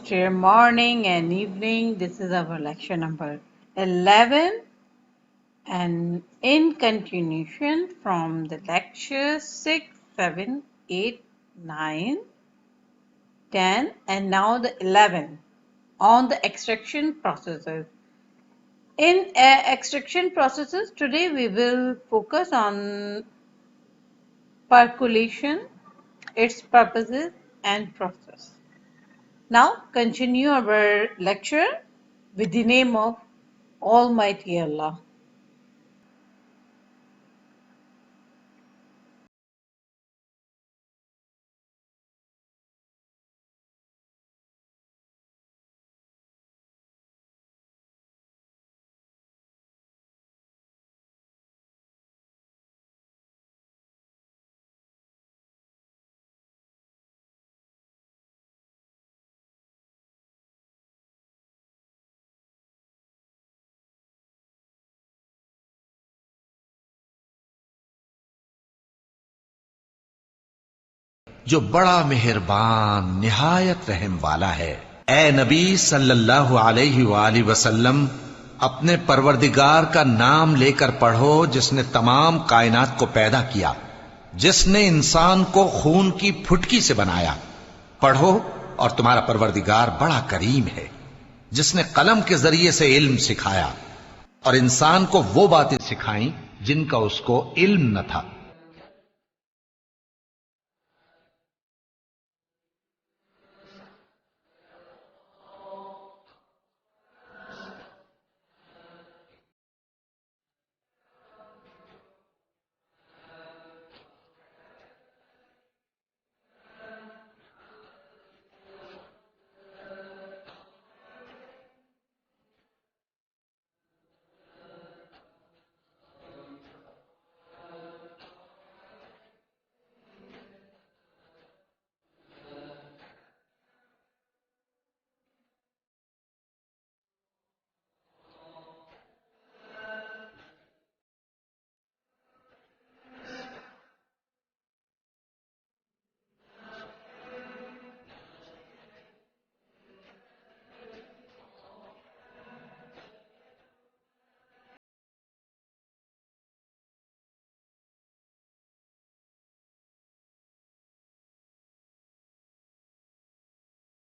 Dear morning and evening, this is our lecture number 11 and in continuation from the lecture 6, 7, 8, 9, 10 and now the 11 on the extraction processes. In extraction processes, today we will focus on percolation, its purposes and process. Now continue our lecture with the name of Almighty Allah. जो बड़ा मेहरबान निहायत रहम वाला है। ए नबी सल्लल्लाहु अलैहि वसल्लम, अपने परवरदिगार का नाम लेकर पढ़ो जिसने तमाम कायनात को पैदा किया, जिसने इंसान को खून की फुटकी से बनाया। पढ़ो और तुम्हारा परवरदिगार बड़ा करीम है, जिसने कलम के जरिए से इल्म सिखाया और इंसान को वो बातें सिखाई जिनका उसको इल्म न था।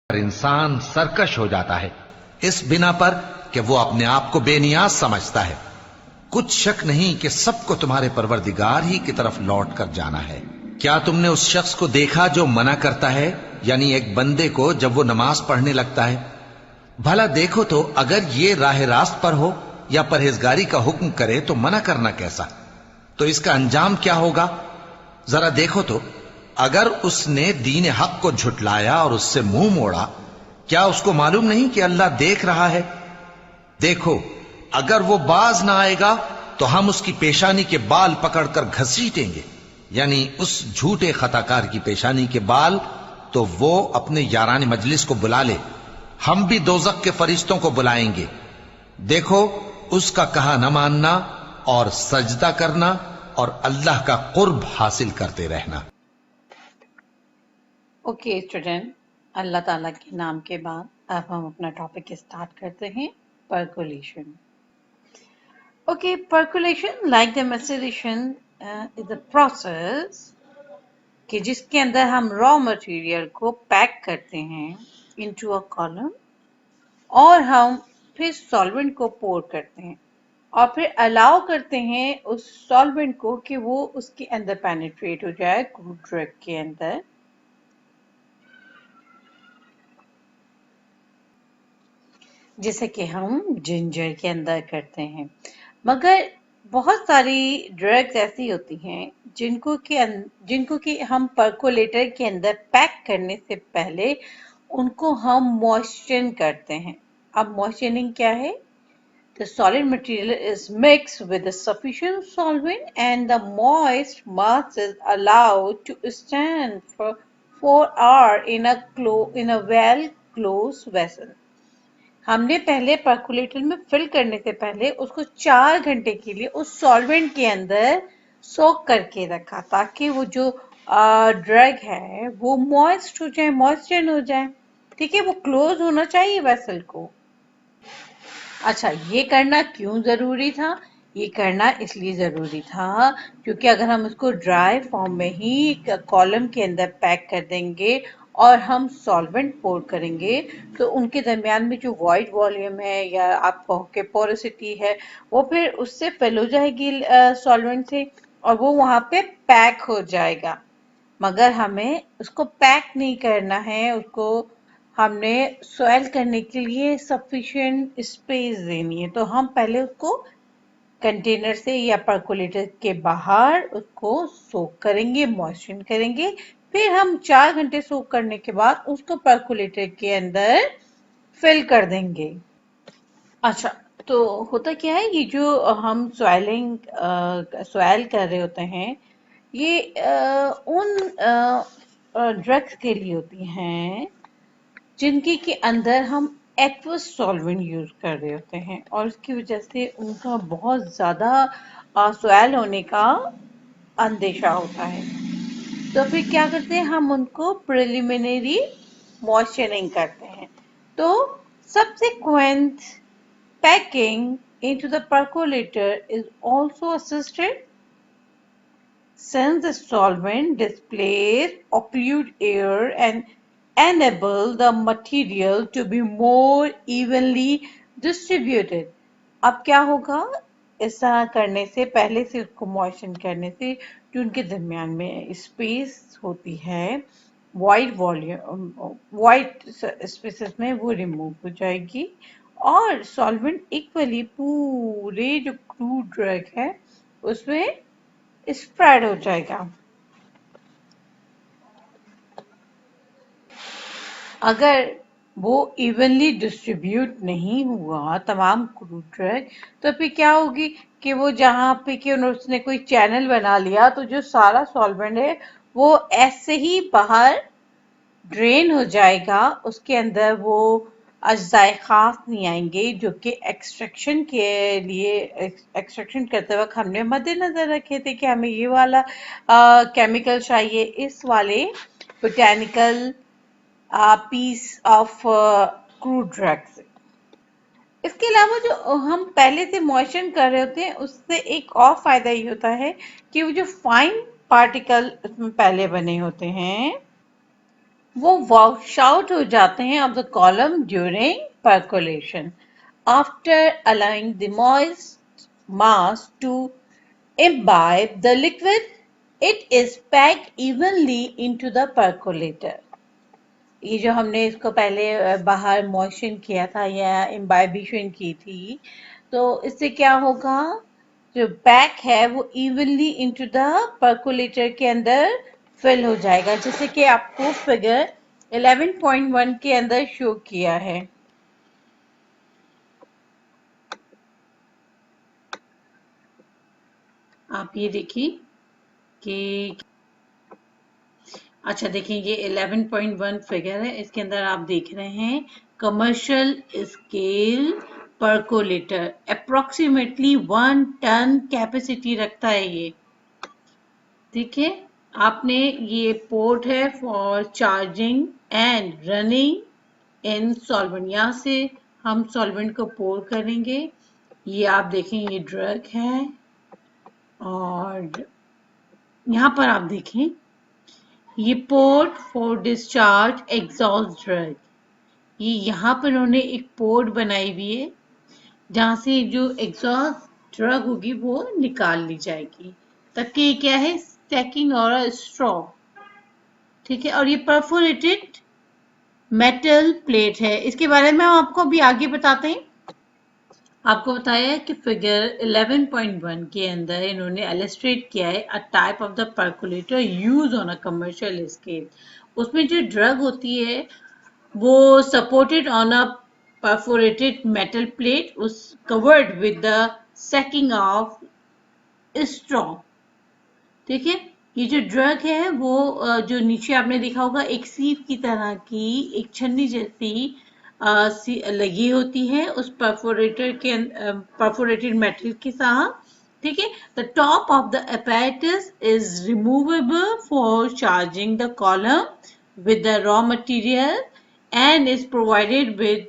इंसान सरकश हो जाता है इस बिना पर कि वो अपने आप को बेनियाज समझता है। कुछ शक नहीं कि सबको तुम्हारे परवरदिगार ही की तरफ लौट कर जाना है। क्या तुमने उस शख्स को देखा जो मना करता है, यानी एक बंदे को जब वो नमाज पढ़ने लगता है? भला देखो तो, अगर ये राह रास्त पर हो या परहेजगारी का हुक्म करे तो मना करना कैसा? तो इसका अंजाम क्या होगा? जरा देखो तो, अगर उसने दीन हक को झुटलाया और उससे मुंह मोड़ा, क्या उसको मालूम नहीं कि अल्लाह देख रहा है? देखो, अगर वो बाज ना आएगा तो हम उसकी पेशानी के बाल पकड़कर घसीटेंगे, यानी उस झूठे खताकार की पेशानी के बाल। तो वो अपने यारान मजलिस को बुला ले, हम भी दोजख के फरिश्तों को बुलाएंगे। देखो, उसका कहा न मानना और सजदा करना और अल्लाह का कुर्ब हासिल करते रहना। ओके स्टूडेंट, अल्लाह ताला के नाम के बाद अब हम अपना टॉपिक स्टार्ट करते हैं, percolation. Okay, percolation like the maceration is a process कि जिसके अंदर हम रॉ मटेरियल को पैक करते हैं into a column और हम फिर सॉल्वेंट को पोर करते हैं और फिर अलाउ करते हैं उस सॉल्वेंट को कि वो उसके अंदर पेनिट्रेट हो जाए, क्रूड ड्रग के अंदर। जैसे कि हम जिंजर के अंदर करते हैं। मगर बहुत सारी ड्रग्स ऐसी होती हैं जिनको कि हम पर्कोलेटर के अंदर पैक करने से पहले उनको हम मॉइस्चरिंग करते हैं। अब मॉइस्चरिंग क्या है? The solid material is mixed with a sufficient solvent and the moist mass is allowed to stand for 4 hours in a well closed vessel. हमने पहले पर्कुलेटर में फिल करने से पहले उसको 4 घंटे के लिए उस सॉल्वेंट के अंदर सोक करके रखा ताकि वो जो ड्रग है वो मॉइस्ट हो जाए, मॉइस्चर हो जाए। ठीक है, वो क्लोज होना चाहिए वेसल को। अच्छा, ये करना क्यों जरूरी था? ये करना इसलिए जरूरी था क्योंकि अगर हम उसको ड्राई फॉर्म में ही कॉलम के अंदर पैक कर देंगे और हम सॉल्वेंट पोर करेंगे तो उनके दरमियान में जो वॉइड वॉल्यूम है या आप कहो के पोरोसिटी है वो फिर उससे फिल हो जाएगी सॉल्वेंट से, और वो वहां पे पैक हो जाएगा। मगर हमें उसको पैक नहीं करना है, उसको हमने सॉयल करने के लिए सफिशिएंट स्पेस देनी है, तो हम पहले उसको कंटेनर से या पर्कोलेटर के बाहर उसको सोक करेंगे, मॉइस्चर करेंगे। फिर हम 4 घंटे सोक करने के बाद उसको पर्कोलेटर के अंदर फिल कर देंगे। अच्छा, तो होता क्या है, ये जो हम सॉयल कर रहे होते हैं ये उन ड्रग्स के लिए होती हैं जिनके के अंदर हम एक्वस सॉल्वेंट यूज कर रहे होते हैं और उसकी वजह से उनका बहुत ज्यादा सॉयल होने का अंदेशा होता है। तो फिर क्या करते हैं, हम उनको प्रिलिमिनरी मॉइस्चरिंग करते हैं। तो subsequent packing into the percolator is also assisted since the solvent displaces opulent air and enable the material to be more evenly distributed. अब क्या होगा, ऐसा करने से पहले से उसको मॉइस्चर करने से जो उनके दरमियान में स्पेस होती है वाइड वॉल्यूम वाइड स्पेसेस में वो रिमूव हो जाएगी और सॉल्वेंट इक्वली पूरे जो क्रूड ड्रग है उसमें स्प्रेड हो जाएगा। अगर वो इवनली डिस्ट्रीब्यूट नहीं हुआ तमाम क्रूड ड्रग तो फिर क्या होगी कि वो जहां पे कि उसने कोई चैनल बना लिया तो जो सारा सॉल्वेंट है वो ऐसे ही बाहर ड्रेन हो जाएगा, उसके अंदर वो अज्जाए खास नहीं आएंगे जो कि एक्सट्रैक्शन के लिए एक्सट्रैक्शन करते वक्त हमने मद्देनजर रखे थे कि हमें ये वाला केमिकल चाहिए इस वाले botanical piece of crude drugs. इसके अलावा जो हम पहले से मॉइस्चर कर रहे होते हैं उससे एक और फायदा ये होता है कि वो जो फाइन पार्टिकल उसमें पहले बने होते हैं वो वॉश आउट हो जाते हैं of the column during percolation. After allowing the moist mass to imbibe the liquid, it is packed evenly into the percolator. ये जो हमने इसको पहले बाहर मॉइस्चर किया था या इम्बाइबिशन की थी तो इससे क्या होगा, जो पैक है वो इवनली इनटू द पर्कोलेटर के अंदर फिल हो जाएगा, जैसे कि आपको फिगर 11.1 के अंदर शो किया है। आप ये देखिए कि अच्छा देखिए ये 11.1 फिगर है, इसके अंदर आप देख रहे हैं commercial scale percolator approximately 1 ton capacity रखता है ये। ठीक है, आपने ये पोर्ट है for charging and running in solvent, यहाँ से हम सॉल्वेंट को पोर करेंगे। ये आप देखें ये ड्रग है और यहाँ पर आप देखें ये port for discharge exhaust drug, ये यहाँ पर उन्होंने एक पोर्ट बनाई हुई है जहां से जो एग्जॉस्ट ड्रग होगी वो निकाल ली जाएगी। तब कि ये क्या है, स्टैकिंग और स्ट्रॉ। ठीक है, और ये परफोरेटेड मेटल प्लेट है, इसके बारे में हम आपको अभी आगे बताते हैं। आपको बताया है कि फिगर 11.1 के अंदर इन्होंने इलस्ट्रेट किया है a type of the percolator use on a commercial scale. उसमें जो ड्रग होती है वो supported on a perforated metal plate was covered with the sacking of straw। ठीक है, ये जो ड्रग है वो जो नीचे आपने देखा होगा एक सीप की तरह की एक छन्नी जैसी लगी होती है उस परफोरेटर के परफोरेटेड मेटल के साथ। ठीक है, the top of the apparatus is removable for charging the column with the raw material and is provided with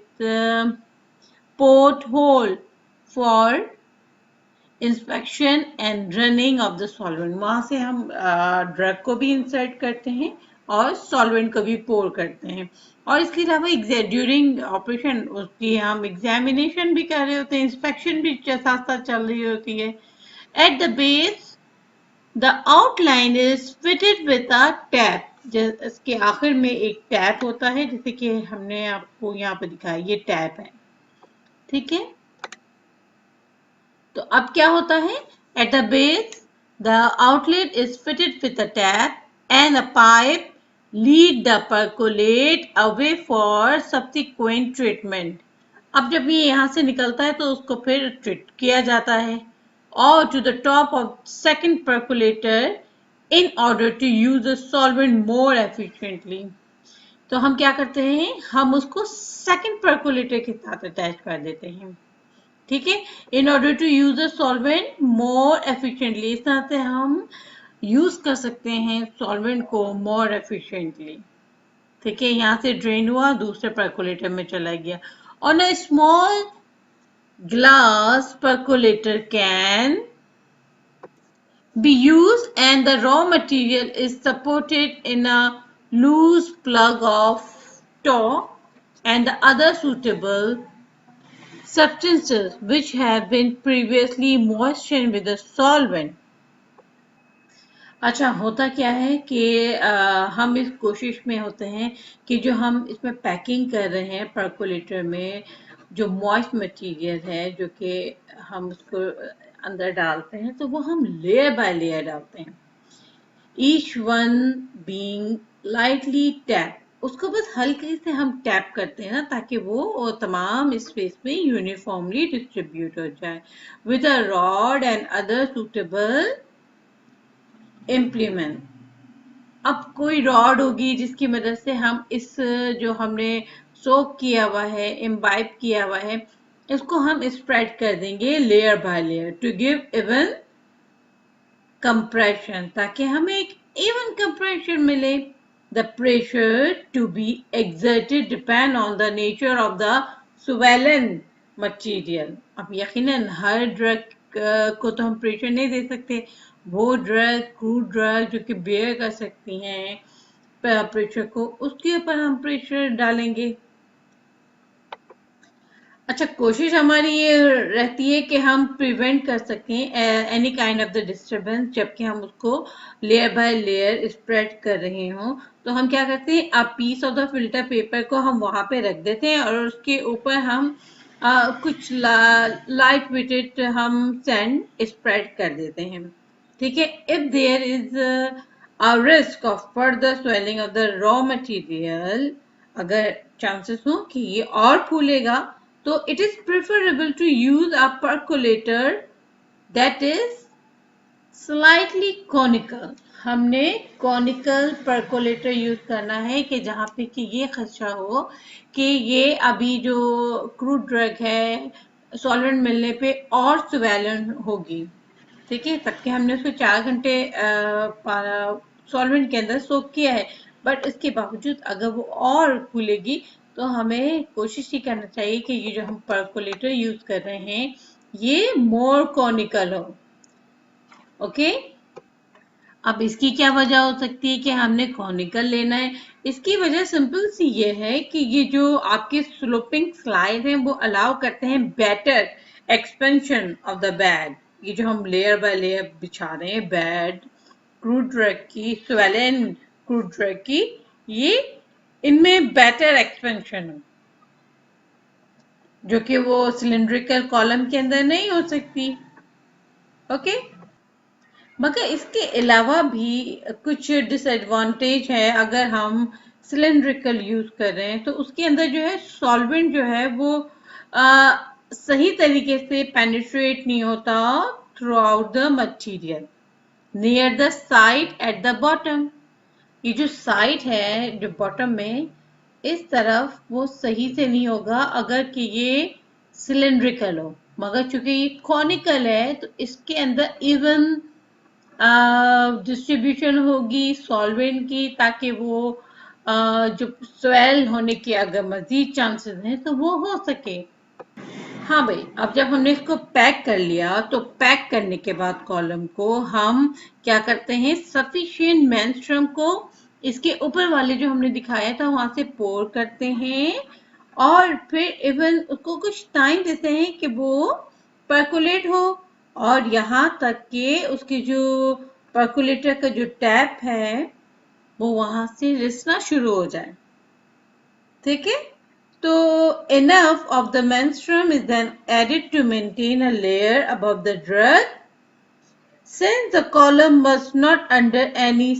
port hole for inspection and running of the solvent. वहां से हम drug को भी insert करते हैं और सॉल्वेंट को भी पोर करते हैं। और इसके अलावा ड्यूरिंग ऑपरेशन उसकी हम एग्जामिनेशन भी कर रहे होते हैं, इंस्पेक्शन भी साथ साथ चल रही होती है। At the base the outline is fitted with a tap. इसके आखिर में एक टैप होता है, जैसे कि हमने आपको यहाँ पे दिखाया, ये टैप है, ठीक है। तो अब क्या होता है, at the base the outlet is fitted with a tap and a pipe lead the percolate away for subsequent treatment. अब जब ये यहाँ से निकलता है तो उसको फिर ट्रीट किया जाता है और to the top of second percolator in order to use the solvent more efficiently. तो हम क्या करते हैं, हम उसको सेकंड परकोलेटर के साथ अटैच कर देते हैं, ठीक है, in order to use the solvent more efficiently. इस तरह से हम यूज कर सकते हैं सॉल्वेंट को मोर एफिशिएंटली, ठीक है। यहाँ से ड्रेन हुआ, दूसरे परकोलेटर में चला गया। On a small glass percolator can be used and the raw material is supported in a loose plug of tow and the other suitable substances which have been previously moistened with a solvent। अच्छा, होता क्या है कि हम इस कोशिश में होते हैं कि जो हम इसमें पैकिंग कर रहे हैं परकोलेटर में, जो मॉइस्ट मटेरियल है जो कि हम उसको अंदर डालते हैं, तो वो हम लेयर बाय लेयर डालते हैं, each one being lightly tap. उसको बस हल्के से हम टैप करते हैं ना, ताकि वो तमाम स्पेस में यूनिफॉर्मली डिस्ट्रीब्यूट हो जाए with a rod and other suitable implement. अब कोई रॉड होगी जिसकी मदद से हम इस जो हमने सोक किया हुआ है, इम्बाइब किया हुआ है, इसको हम स्प्रेड कर देंगे layer by layer to give even compression, ताकि हमें एक इवन कंप्रेशन मिले। The pressure to be exerted depend on the nature of the swollen material. अब यकीनन हर ड्रग को तो हम प्रेशर नहीं दे सकते, वो ड्रग, क्रूड ड्रग जो कि बेयर कर सकती हैं प्रेशर को, उसके ऊपर हम प्रेशर डालेंगे। अच्छा, कोशिश हमारी ये रहती है कि हम प्रिवेंट कर सकें any kind of the disturbance, जबकि हम उसको लेयर बाय लेयर स्प्रेड कर रहे हों। तो हम क्या करते हैं, अब piece of the filter paper को हम वहां पे रख देते हैं और उसके ऊपर हम कुछ लाइट वेटेड हम सैंड स्प्रेड कर देते हैं, ठीक है। If there is a risk of further swelling of the raw material, अगर चांसेस हो कि ये और फूलेगा, तो it is preferable to use a percolator that is slightly conical। हमने conical percolator यूज करना है कि जहाँ पे कि ये खदशा हो कि ये अभी जो क्रूड ड्रग है सॉल्वेंट मिलने पे और स्वेलन होगी, ठीक है। तब कि हमने उसको 4 घंटे सॉल्वेंट के अंदर सोक किया है, बट इसके बावजूद अगर वो और फूलेगी तो हमें कोशिश ही करना चाहिए कि ये जो हम परकोलेटर यूज कर रहे हैं ये मोर कॉनिकल हो, ओके। अब इसकी क्या वजह हो सकती है कि हमने कॉनिकल लेना है? इसकी वजह सिंपल सी ये है कि ये जो आपके स्लोपिंग स्लाइड हैं वो अलाउ करते हैं better expansion of the bed. ये जो हम लेयर बाय लेयर बिछा रहे हैं बेड क्रूड ड्रग की, स्वेलन क्रूड ड्रग की, ये इनमें बेटर एक्सपेंशन हो, जो कि वो सिलिंड्रिकल कॉलम के अंदर नहीं हो सकती, ओके। मगर इसके अलावा भी कुछ डिसएडवांटेज है अगर हम सिलिंड्रिकल यूज कर रहे हैं, तो उसके अंदर जो है सॉल्वेंट जो है वो सही तरीके से पेनिट्रेट नहीं होता through out the material near the side at the bottom. ये जो साइड है जो बॉटम में इस तरफ वो सही से नहीं होगा अगर कि ये सिलिंड्रिकल हो, मगर चूंकि ये कॉनिकल है तो इसके अंदर इवन डिस्ट्रीब्यूशन होगी सॉल्वेंट की, ताकि वो जो स्वेल होने के अगर मजीद चांसेस हैं तो वो हो सके। हाँ भाई, अब जब हमने इसको पैक कर लिया तो पैक करने के बाद कॉलम को हम क्या करते हैं, सफिशिएंट मेंस्ट्रुम को इसके ऊपर वाले जो हमने दिखाया था वहां से पोर करते हैं और फिर इवन उसको कुछ टाइम देते हैं कि वो परकोलेट हो और यहाँ तक कि उसकी जो परकोलेटर का जो टैप है वो वहां से रिसना शुरू हो जाए। ठीक है, तो enough of the menstruum is then added to maintain a layer above the drug, since the column must not under any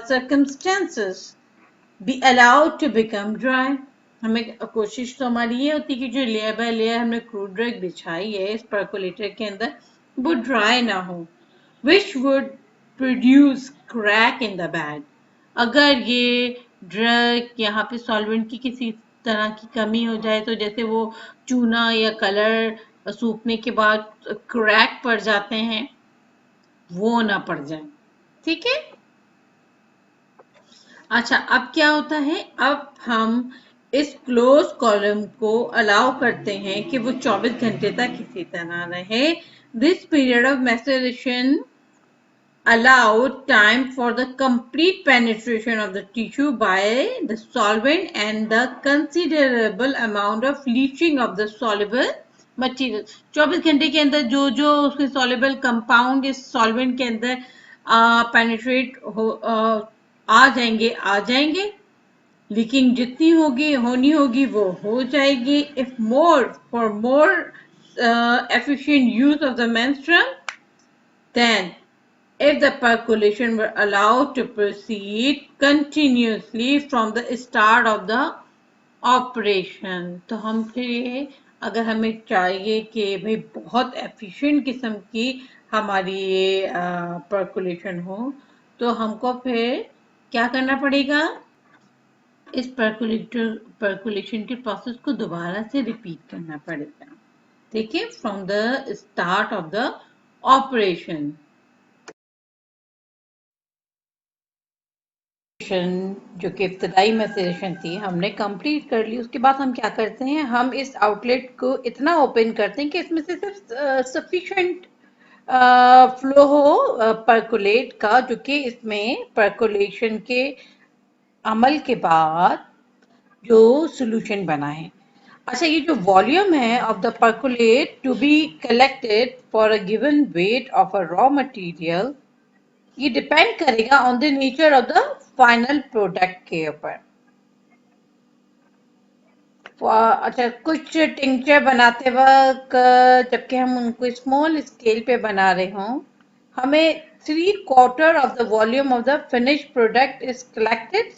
circumstances be allowed to become dry। हमें कोशिश तो हमारी ये होती है कि जो लेयर बाय लेयर हमने क्रूड ड्रग बिछाई है इस पर्कोलेटर के अंदर वो ड्राई ना हो, which would produce crack in the bag। अगर ये ड्रग यहाँ पे सॉल्वेंट की किसी तरह की कमी हो जाए तो जैसे वो चूना या कलर सूखने के बाद क्रैक पड़ जाते हैं वो ना पड़ जाए। ठीक है, अच्छा अब क्या होता है, अब हम इस क्लोज कॉलम को अलाउ करते हैं कि वो 24 घंटे तक इसी तरह रहे। This period of maceration allowed time for the complete penetration of the tissue by the solvent and the considerable amount of leaching of the soluble material। 24 घंटे के अंदर जो जो उसके soluble compound इस solvent के अंदर penetrate आ जाएंगे, लीकिंग जितनी होगी होनी होगी वो हो जाएगी। If more for more efficient use of the menstruum, then if the percolation were allowed to proceed continuously from the start of the operation। तो हम फिर ये अगर हमें चाहिए कि भाई बहुत एफिशिएंट किस्म की हमारी ये परकुलेशन हो तो हमको फिर क्या करना पड़ेगा, इस परकुलेशन के प्रोसेस को दोबारा से रिपीट करना पड़ेगा। ठीक है, from the start of the operation. जो कि इब्तदाई मैसेरेशन थी हमने कंप्लीट कर ली, उसके बाद हम क्या करते हैं, हम इस आउटलेट को इतना ओपन करते हैं कि इसमें से सिर्फ सफिशिएंट फ्लो हो परकुलेट का, जो कि इसमें परकुलेशन के अमल के बाद जो सॉल्यूशन बना है। अच्छा, ये जो वॉल्यूम है of the percolate to be collected for a given weight of a raw material, ये डिपेंड करेगा on the nature of the final product के ऊपर। अच्छा, कुछ टिंचर बनाते वक्त जबकि हम उनको स्मॉल स्केल पे बना रहे हों, हमें 3/4 of the volume of the finish product is collected.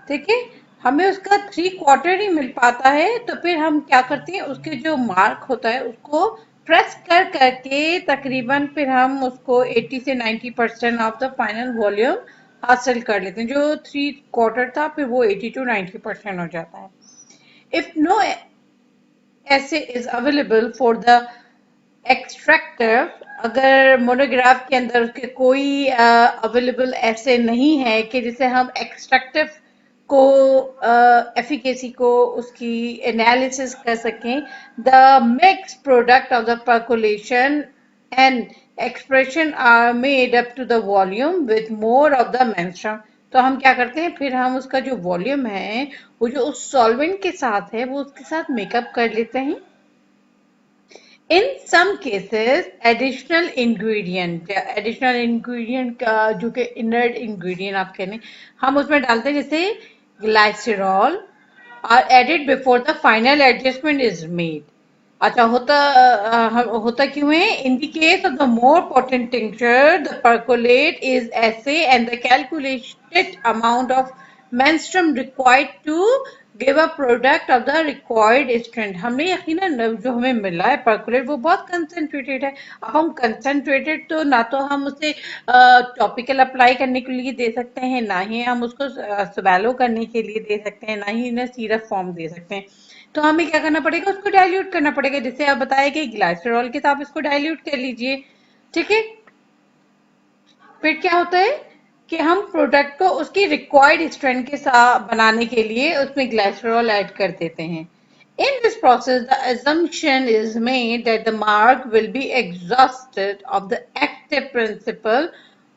ठीक है, हमें उसका 3/4 ही मिल पाता है तो फिर हम क्या करते हैं, उसके जो मार्क होता है उसको प्रेस कर करके तकरीबन फिर हम उसको 80 से 90% ऑफ द फाइनल वॉल्यूम हासिल कर लेते हैं। जो 3/4 था फिर वो 80 to 90% हो जाता है। If no essay is available for the extractor, अगर मोनोग्राफ के अंदर उसके कोई अवेलेबल ऐसे नहीं है कि जिसे हम एक्सट्रैक्टिव को एफिकेसी को उसकी एनालिसिस कर सकें, the mix product of the percolation and expression are made up to the volume with more of the menstruum. तो हम क्या करते हैं, फिर हम उसका जो वॉल्यूम है वो जो उस सॉल्वेंट के साथ है वो उसके साथ मेकअप कर लेते हैं। In some cases additional ingredient का जो कि इनर्ट इंग्रेडिएंट आप कहने हम उसमें डालते हैं, जैसे glycerol are added before the final adjustment is made. अच्छा, होता क्यों है, in the case of the more potent tincture the percolate is ऐसे and the calculated amount of menstruum required to give a product of the required strength। हमें यकीनन जो हमें मिला है परकुलेट वो बहुत कंसंट्रेटेड है। अब हम कंसंट्रेटेड तो ना तो हम उसे टॉपिकल अप्लाई करने के लिए दे सकते हैं, ना ही हम उसको स्वेलो करने के लिए दे सकते हैं, ना ही इन्हें सिरप फॉर्म दे सकते हैं। तो हमें क्या करना पड़ेगा, उसको डाइल्यूट करना पड़ेगा, जैसे आप बताया कि ग्लाइसरॉल के साथ इसको डाइल्यूट कर लीजिए। ठीक है, फिर क्या होता है, कि हम प्रोडक्ट को उसकी रिक्वायर्ड स्ट्रेंथ के साथ बनाने के लिए उसमें ग्लाइसरॉल ऐड कर देते हैं. In this process, the assumption is made that the mark will be exhausted of the active principle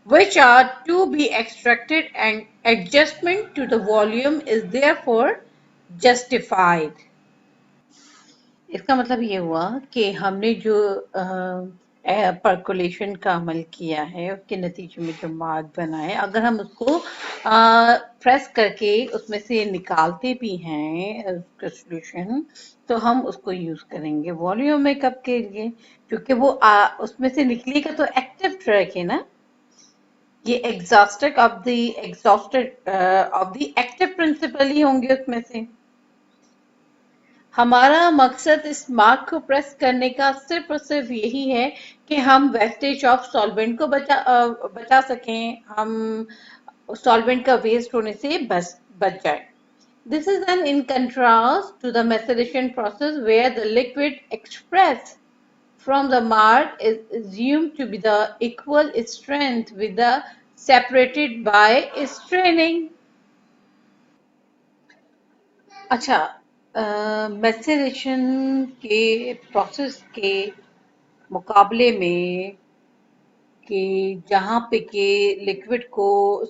which are to be extracted and adjustment to the volume is therefore justified. इसका मतलब ये हुआ कि हमने जो परकोलेशन का अमल किया है उसके नतीजे में जो मार्ग बना है, अगर हम उसको प्रेस करके उसमें से निकालते भी हैं उसका सॉल्यूशन, तो हम उसको यूज करेंगे वॉल्यूम मेकअप के लिए, क्योंकि वो उसमें से निकलेगा तो एक्टिव ट्रैक है ना. ये exhausted of the active principle ही होंगे उसमें से. हमारा मकसद इस मार्क को प्रेस करने का सिर्फ और सिर्फ यही है कि हम वेस्टेज ऑफ सॉल्वेंट को बचा सकें, हम सॉल्वेंट का वेस्ट होने से बच जाए. This is an in contrast to the maceration process where the liquid expressed from the mark is assumed to be the equal strength with the separated by straining. अच्छा, मैसेरेशन के process के मुकाबले में कि जहाँ पे कि लिक्विड को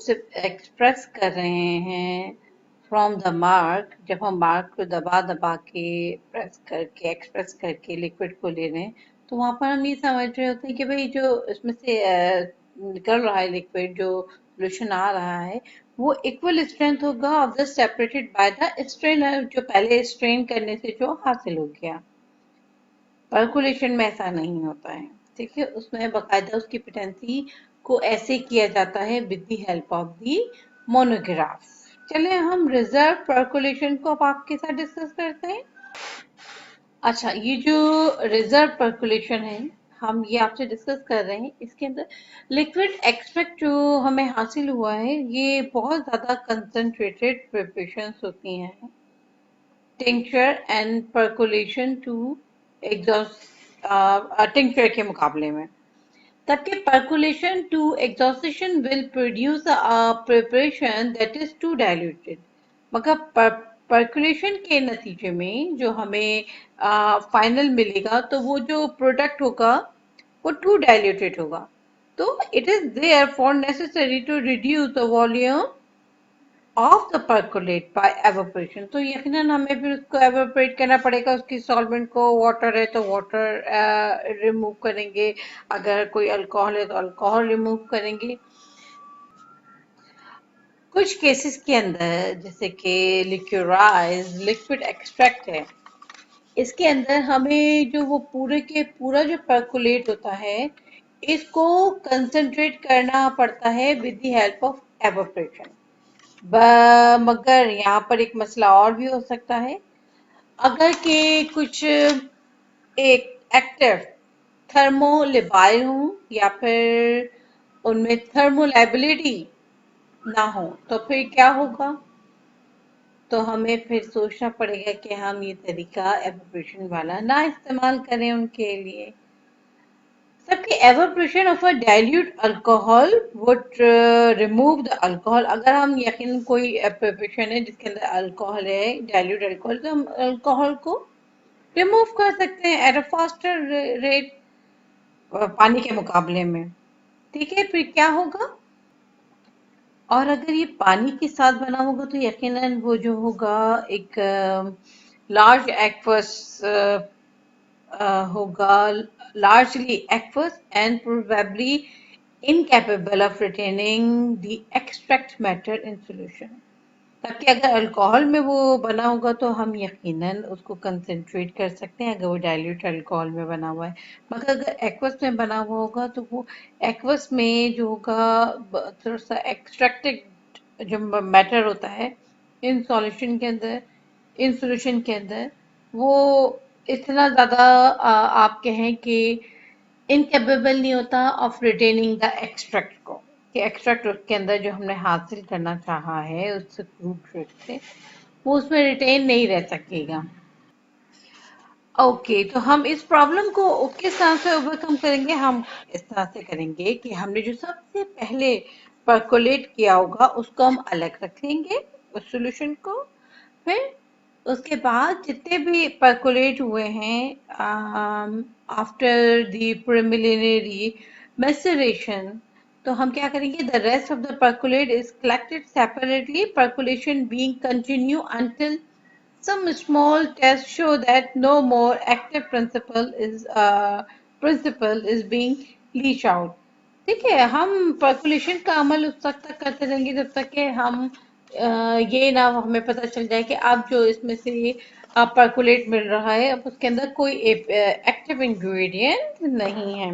सिर्फ एक्सप्रेस कर रहे हैं फ्रॉम द मार्क, जब हम मार्क को दबा दबा के प्रेस करके एक्सप्रेस करके लिक्विड को ले रहे हैं, तो वहां पर हम ये समझ रहे होते हैं कि भाई जो इसमें से निकल रहा है लिक्विड, जो सोल्यूशन आ रहा है, वो इक्वल स्ट्रेंथ होगा of the separated by the strainer, जो पहले स्ट्रेन करने से जो हासिल हो गया. पर्कुलेशन में ऐसा नहीं होता है. ठीक है, उसमें बाकायदा उसकी पोटेंसी को ऐसे किया जाता है with the help of the monograph. चले हम रिजर्व पर्कुलेशन को अब आपके साथ डिस्कस करते हैं. अच्छा, ये जो रिजर्व पर्कुलेशन है हम ये आपसे डिस्कस कर रहे हैं, इसके अंदर लिक्विड एक्सट्रैक्ट जो हमें हासिल हुआ है ये बहुत ज्यादा कंसंट्रेटेड प्रिपरेशंस होती हैं. Tincture and percolation to exhaust tincture के मुकाबले में, तबकि percolation to exhaustion will produce a preparation that is too diluted. मगर percolation के नतीजे में जो हमें फाइनल मिलेगा तो वो जो प्रोडक्ट होगा वो too diluted होगा. तो it is therefore necessary to reduce the volume of the percolate by evaporation. तो यकीनन हमें फिर उसको evaporate करना पड़ेगा, उसकी सॉल्वेंट को. वाटर है तो वाटर रिमूव करेंगे, अगर कोई अल्कोहल है तो अल्कोहल रिमूव करेंगे. कुछ केसेस के अंदर जैसे कि लिक्योराइज लिक्विड एक्सट्रैक्ट है, इसके अंदर हमें जो वो पूरे के पूरा जो पर्कुलेट होता है इसको कंसंट्रेट करना पड़ता है with the help of evaporation. मगर यहाँ पर एक मसला और भी हो सकता है, अगर के कुछ एक एक्टिव थर्मोलिबाइल हो या फिर उनमें थर्मोलाइबिलिटी ना हो, तो फिर क्या होगा. तो हमें फिर सोचना पड़ेगा कि हम ये तरीका एवोपरेशन वाला ना इस्तेमाल करें उनके लिए. सबके evaporation of a dilute alcohol would remove the alcohol. अगर हम यकीन कोई preparation है जिसके अंदर अल्कोहल है, dilute alcohol, तो हम अल्कोहल को रिमूव कर सकते हैं एट अ फास्टर रेट पानी के मुकाबले में. ठीक है, फिर क्या होगा. और अगर ये पानी के साथ बना होगा तो यकीनन वो जो होगा एक लार्ज एक्वस होगा, largely aqueous and probably incapable of retaining the extract matter in solution. ताकि अगर अल्कोहल में वो बना होगा तो हम यकीनन उसको कंसंट्रेट कर सकते हैं अगर वो डाइल्यूट अल्कोहल में बना हुआ है. मगर अगर एक्वस में बना हुआ होगा तो वो एक्वस में जो होगा थोड़ा सा एक्सट्रैक्टेड जो मैटर होता है इन सॉल्यूशन के अंदर, इन सोल्यूशन के अंदर, वो इतना ज्यादा आप कहें कि इनकेपेबल नहीं होता ऑफ रिटेनिंग द एक्सट्रैक्ट को, कि एक्सट्रैक्ट उसके अंदर जो हमने हासिल करना चाहा है उस फ्रूट से वो उसमें रिटेन नहीं रह सकेगा. ओके, तो हम इस प्रॉब्लम को किस तरह से ओवरकम करेंगे. हम इस तरह से करेंगे कि हमने जो सबसे पहले परकोलेट किया होगा उसको हम अलग रख लेंगे, उस सॉल्यूशन को। फिर उसके बाद जितने भी परकोलेट हुए हैं आफ्टर द प्रिलिमिनरी मैसरेशन, तो हम क्या करेंगे, the rest of the percolate is collected separately, percolation being continue until some small tests show that no more active principle is being leached out. ठीक है, हम पर्कुलेशन का अमल उस वक्त तक करते रहेंगे जब तक कि हम ये ना हमें पता चल जाए कि अब जो इसमें से पर्कुलेट मिल रहा है अब उसके अंदर कोई एक्टिव इंग्रेडिएंट नहीं है।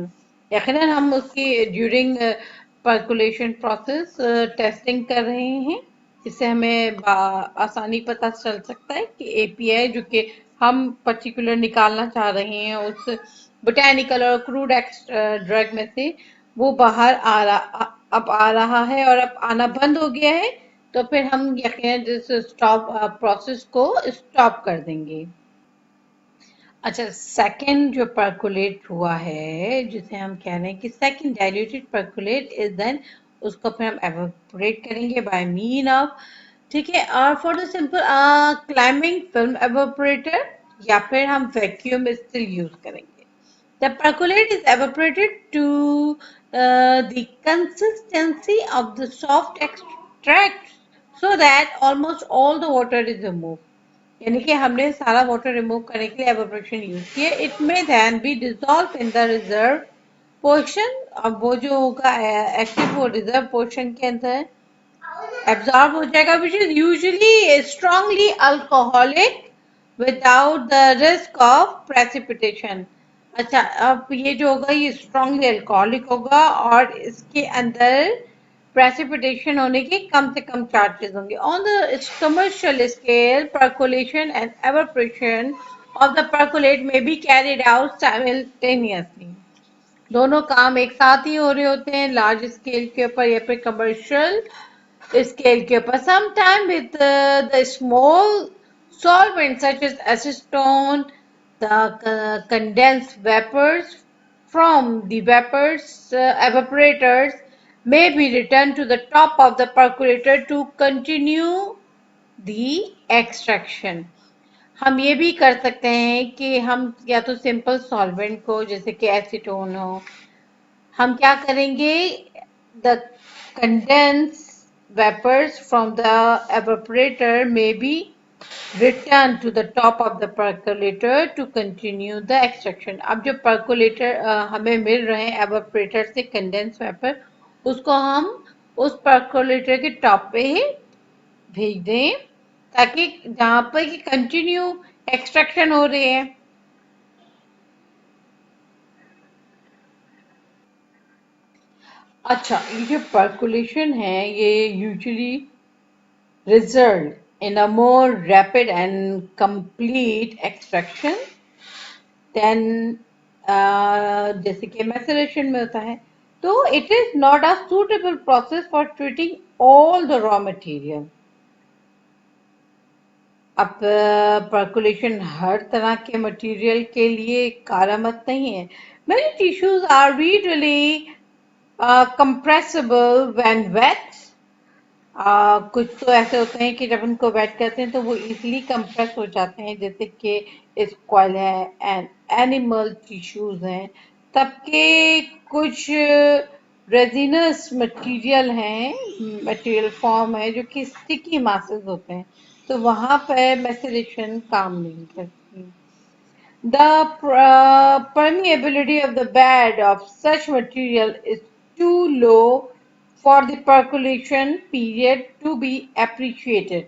यकीनन हम उसकी ड्यूरिंग पर्कुलेशन प्रोसेस टेस्टिंग कर रहे हैं, इससे हमें आसानी पता चल सकता है कि एपीआई जो कि हम पर्टिकुलर निकालना चाह रहे हैं उस बोटेनिकल और क्रूड ड्रग में से, वो बाहर अब आ रहा है और अब आना बंद हो गया है, तो फिर हम यकीनन इस स्टॉप प्रोसेस को स्टॉप कर देंगे। अच्छा, सेकंड जो परकोलेट हुआ है जिसे हम कह रहे हैं कि second diluted percolate is then, उसको फिर हम एवोपरेट करेंगे बाय मीन ऑफ, ठीक है, और for the simple climbing film evaporator, या फिर हम वैक्यूम स्टिल यूज करेंगे। The percolate is evaporated to the consistency of the soft extract so that almost all the water is removed. यानी कि हमने सारा वाटर रिमूव करने के लिए एवोपरेशन यूज किया। It may then be dissolve in the reserve portion, अब वो जो होगा एक्टिव वो रिजर्व पोर्शन के अंदर एब्जॉर्ब हो जाएगा, which is usually strongly alcoholic without the risk of precipitation. अच्छा, अब ये जो होगा ये स्ट्रांगली अल्कोहलिक होगा और इसके अंदर प्रेसिपिटेशन होने के कम से कम चार्जेस होंगे। On the commercial scale percolation and evaporation of the percolate में बी कैरिड आउट साइमल्टेनियसली, दोनों काम एक साथ ही हो रहे होते हैं लार्ज स्केल के ऊपर या फिर कमर्शियल स्केल के ऊपर। Sometime with the small solvents such as acetone, the condensed vapors from the vapors evaporators may be returned to the top of the percolator to continue the extraction. हम ये भी कर सकते हैं कि हम या तो सिंपल सॉल्वेंट को जैसे कि एसीटोन हो, हम क्या करेंगे, the condense vapors from the evaporator may be returned to the top of the percolator to continue the extraction. अब जो percolator हमें मिल रहे हैं evaporator से कंडेंस वेपर, उसको हम उस percolator के टॉप पे ही भेज दें ताकि जहां पर कि कंटिन्यू एक्सट्रैक्शन हो रही है। अच्छा, ये जो percolation है ये usually result in a more rapid and complete extraction than जैसे कि मैसरेशन में होता है, तो it is not a suitable process for treating all the raw material. अब percolation हर तरह के मटेरियल के लिए कारामत नहीं है। Many tissues are readily compressible when wet. कुछ तो ऐसे होते हैं कि जब उनको वेट करते हैं तो वो इजीली कंप्रेस हो जाते हैं, जैसे कि स्क्वाइल है एंड एनिमल टिश्यूज हैं, तब के कुछ रेजिनस मटेरियल फॉर्म है जो कि स्टिकी मासेस होते हैं, तो वहां पर मैसरेशन काम नहीं करती। The permeability of the bed of such material is too low for the percolation period to be appreciated.